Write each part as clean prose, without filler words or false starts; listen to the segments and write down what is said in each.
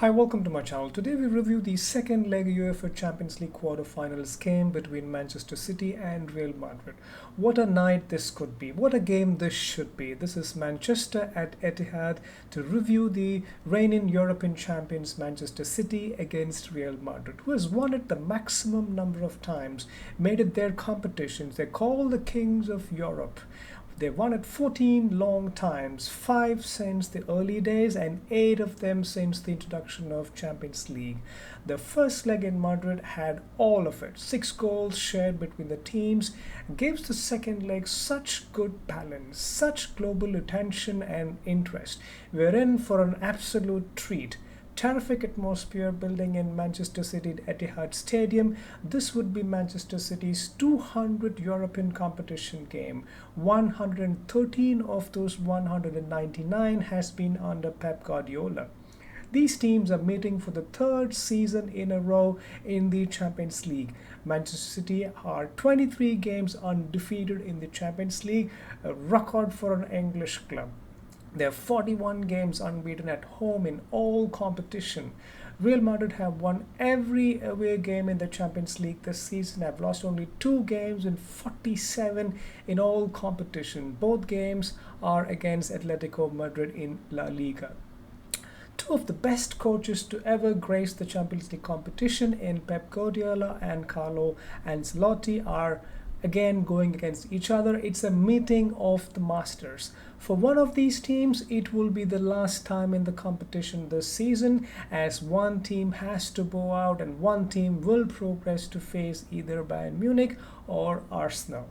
Hi, welcome to my channel. Today we review the second leg UEFA Champions League quarter-finals game between Manchester City and Real Madrid. What a night this could be. What a game this should be. This is Manchester at Etihad to review the reigning European champions Manchester City against Real Madrid, who has won it the maximum number of times, made it their competitions. They're called the kings of Europe. They won it 14 long times, 5 since the early days and 8 of them since the introduction of Champions League. The first leg in Madrid had all of it. 6 goals shared between the teams gives the second leg such good balance, such global attention and interest. We're in for an absolute treat. Terrific atmosphere building in Manchester City at Etihad Stadium. This would be Manchester City's 200 European competition game. 113 of those 199 has been under Pep Guardiola. These teams are meeting for the third season in a row in the Champions League. Manchester City are 23 games undefeated in the Champions League, a record for an English club. They have 41 games unbeaten at home in all competition. Real Madrid have won every away game in the Champions League this season, have lost only 2 games in 47 in all competition. Both games are against Atletico Madrid in La Liga. Two of the best coaches to ever grace the Champions League competition in Pep Guardiola and Carlo Ancelotti are again going against each other. It's a meeting of the masters. For one of these teams, it will be the last time in the competition this season, as one team has to bow out and one team will progress to face either Bayern Munich or Arsenal.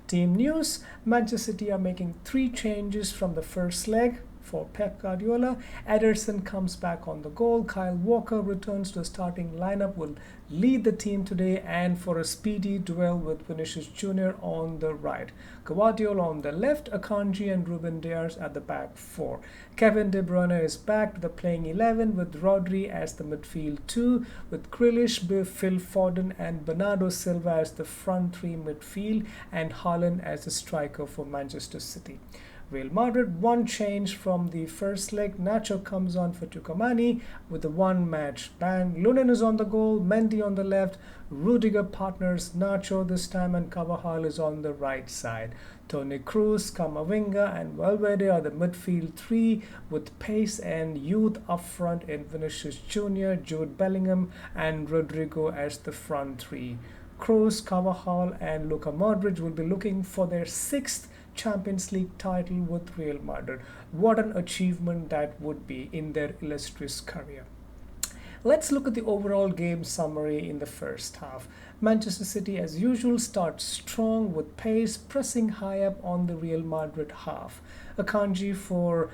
Team news: Manchester City are making 3 changes from the first leg. For Pep Guardiola, Ederson comes back on the goal. Kyle Walker returns to the starting lineup, will lead the team today, and for a speedy duel with Vinicius Jr. on the right. Guardiola on the left, Akanji and Ruben Dias at the back 4. Kevin De Bruyne is back to the playing 11 with Rodri as the midfield 2, with Grealish, Phil Foden and Bernardo Silva as the front 3 midfield, and Haaland as the striker for Manchester City. Real Madrid, one change from the first leg. Nacho comes on for Tchouaméni with a one-match ban. Lunin is on the goal, Mendy on the left, Rudiger partners Nacho this time, and Carvajal is on the right side. Toni Kroos, Camavinga and Valverde are the midfield 3 with pace and youth up front in Vinicius Jr., Jude Bellingham and Rodrigo as the front 3. Kroos, Carvajal and Luka Modric will be looking for their 6th Champions League title with Real Madrid. What an achievement that would be in their illustrious career. Let's look at the overall game summary in the first half. Manchester City, as usual, starts strong with pace, pressing high up on the Real Madrid half. Akanji for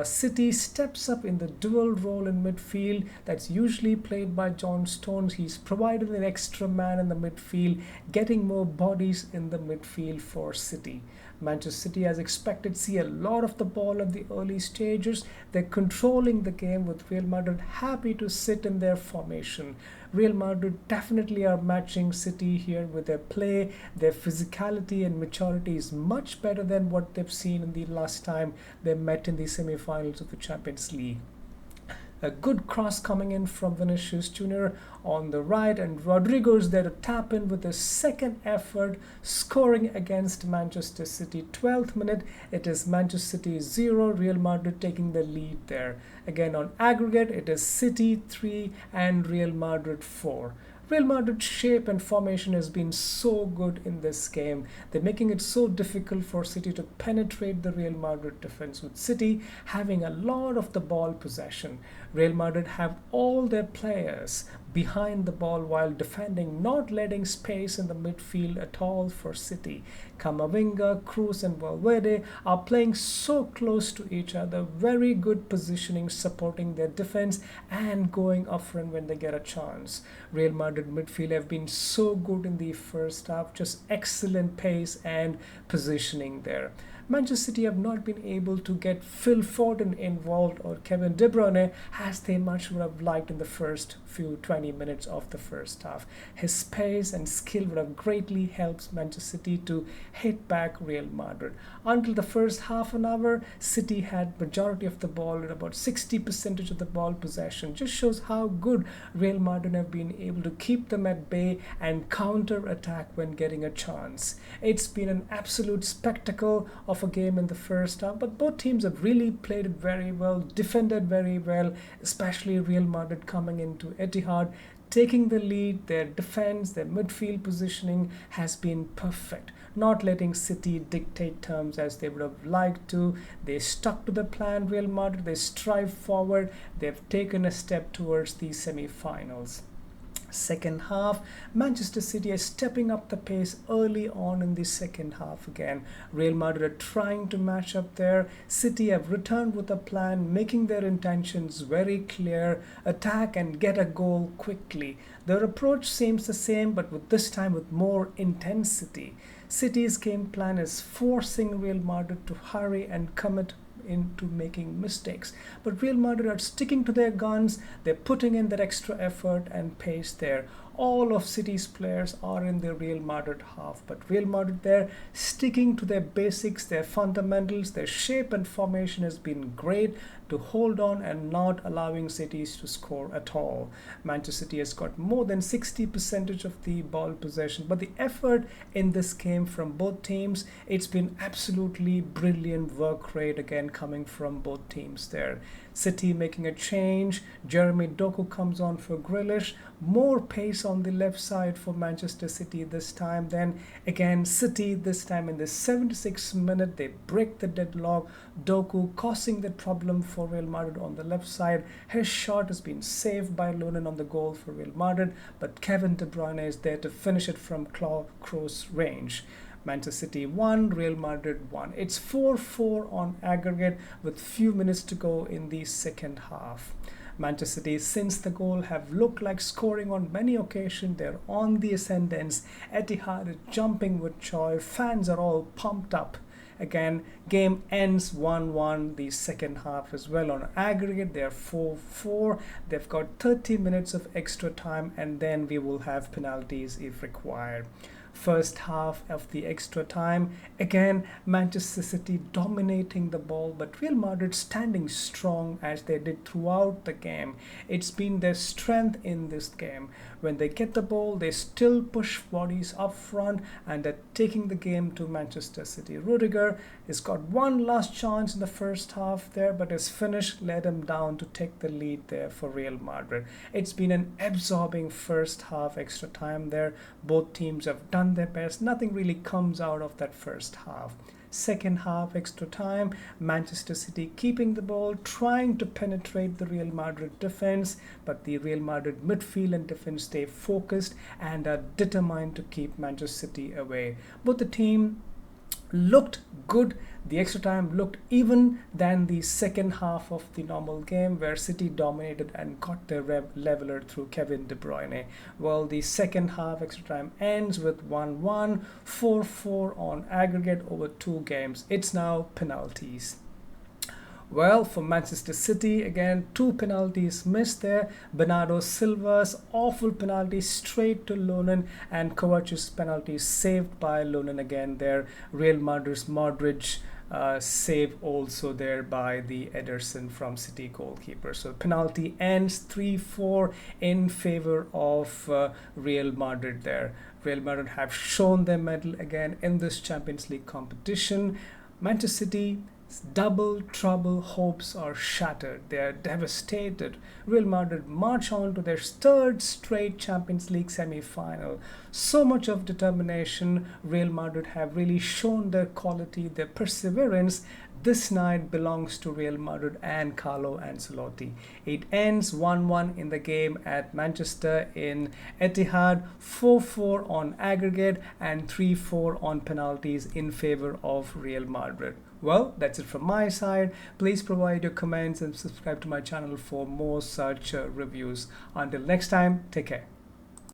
City steps up in the dual role in midfield that's usually played by John Stones. He's provided an extra man in the midfield, getting more bodies in the midfield for City. Manchester City, as expected, see a lot of the ball at the early stages. They're controlling the game, with Real Madrid happy to sit in their formation. Real Madrid definitely are matching City here with their play. Their physicality and maturity is much better than what they've seen in the last time they met in the semi-finals of the Champions League. A good cross coming in from Vinicius Jr. on the right, and Rodrigo is there to tap in with a second effort, scoring against Manchester City. 12th minute, it is Manchester City 0, Real Madrid taking the lead there. Again, on aggregate, it is City 3 and Real Madrid 4. Real Madrid's shape and formation has been so good in this game. They're making it so difficult for City to penetrate the Real Madrid defense, with City having a lot of the ball possession. Real Madrid have all their players behind the ball while defending, not letting space in the midfield at all for City. Camavinga, Kroos and Valverde are playing so close to each other. Very good positioning, supporting their defense and going up front when they get a chance. Real Madrid midfield have been so good in the first half, just excellent pace and positioning there. Manchester City have not been able to get Phil Foden involved or Kevin De Bruyne as they much would have liked in the first few 20 minutes of the first half. His pace and skill would have greatly helped Manchester City to hit back Real Madrid. Until the first half an hour, City had majority of the ball at about 60% of the ball possession. Just shows how good Real Madrid have been able to keep them at bay and counter attack when getting a chance. It's been an absolute spectacle of a game in the first half, but both teams have really played it very well, defended very well, especially Real Madrid coming into Etihad, taking the lead. Their defense, their midfield positioning has been perfect, not letting City dictate terms as they would have liked to. They stuck to the plan, Real Madrid. They strive forward. They've taken a step towards the semi-finals. Second half, Manchester City is stepping up the pace early on in the second half again. Real Madrid are trying to match up there. City have returned with a plan, making their intentions very clear: attack and get a goal quickly. Their approach seems the same, but with this time with more intensity. City's game plan is forcing Real Madrid to hurry and commit into making mistakes, but Real Madrid are sticking to their guns. They're putting in that extra effort and pace there. All of City's players are in the Real Madrid half, but Real Madrid there sticking to their basics, their fundamentals. Their shape and formation has been great to hold on and not allowing Cities to score at all. Manchester City has got more than 60% of the ball possession, but the effort in this game from both teams, it's been absolutely brilliant work rate again coming from both teams there. City making a change. Jeremy Doku comes on for Grealish. More pace on the left side for Manchester City this time. Then again City this time in the 76th minute they break the deadlock. Doku causing the problem for Real Madrid on the left side. His shot has been saved by Lunin on the goal for Real Madrid, but Kevin De Bruyne is there to finish it from close range. Manchester City 1, Real Madrid 1. It's 4-4 on aggregate with few minutes to go in the second half. Manchester City, since the goal, have looked like scoring on many occasions. They're on the ascendance. Etihad is jumping with joy. Fans are all pumped up. Again, game ends 1-1 the second half as well. On aggregate, they're 4-4. They've got 30 minutes of extra time, and then we will have penalties if required. First half of the extra time, again Manchester City dominating the ball, but Real Madrid standing strong as they did throughout the game. It's been their strength in this game. When they get the ball, they still push bodies up front and they're taking the game to Manchester City. Rudiger has got one last chance in the first half there, but his finish led him down to take the lead there for Real Madrid. It's been an absorbing first half extra time there. Both teams have done their best. Nothing really comes out of that first half. Second half extra time, Manchester City keeping the ball, trying to penetrate the Real Madrid defense, but the Real Madrid midfield and defense stay focused and are determined to keep Manchester City away. Both the team looked good. The extra time looked even than the second half of the normal game, where City dominated and got their leveler through Kevin De Bruyne. Well, the second half extra time ends with 1-1, 4-4 on aggregate over two games. It's now penalties. Well, for Manchester City, again, two penalties missed there. Bernardo Silva's awful penalty straight to Lunin, and Kovacic's penalty saved by Lunin again there. Real Madrid's Modric save also there by the Ederson from City goalkeeper. So penalty ends 3-4 in favor of Real Madrid there. Real Madrid have shown their mettle again in this Champions League competition. Manchester City double trouble hopes are shattered. They are devastated. Real Madrid march on to their third straight Champions League semi-final. So much of determination. Real Madrid have really shown their quality, their perseverance. This night belongs to Real Madrid and Carlo Ancelotti. It ends 1-1 in the game at Manchester in Etihad, 4-4 on aggregate and 3-4 on penalties in favor of Real Madrid. Well, that's it from my side. Please provide your comments and subscribe to my channel for more such reviews. Until next time, take care.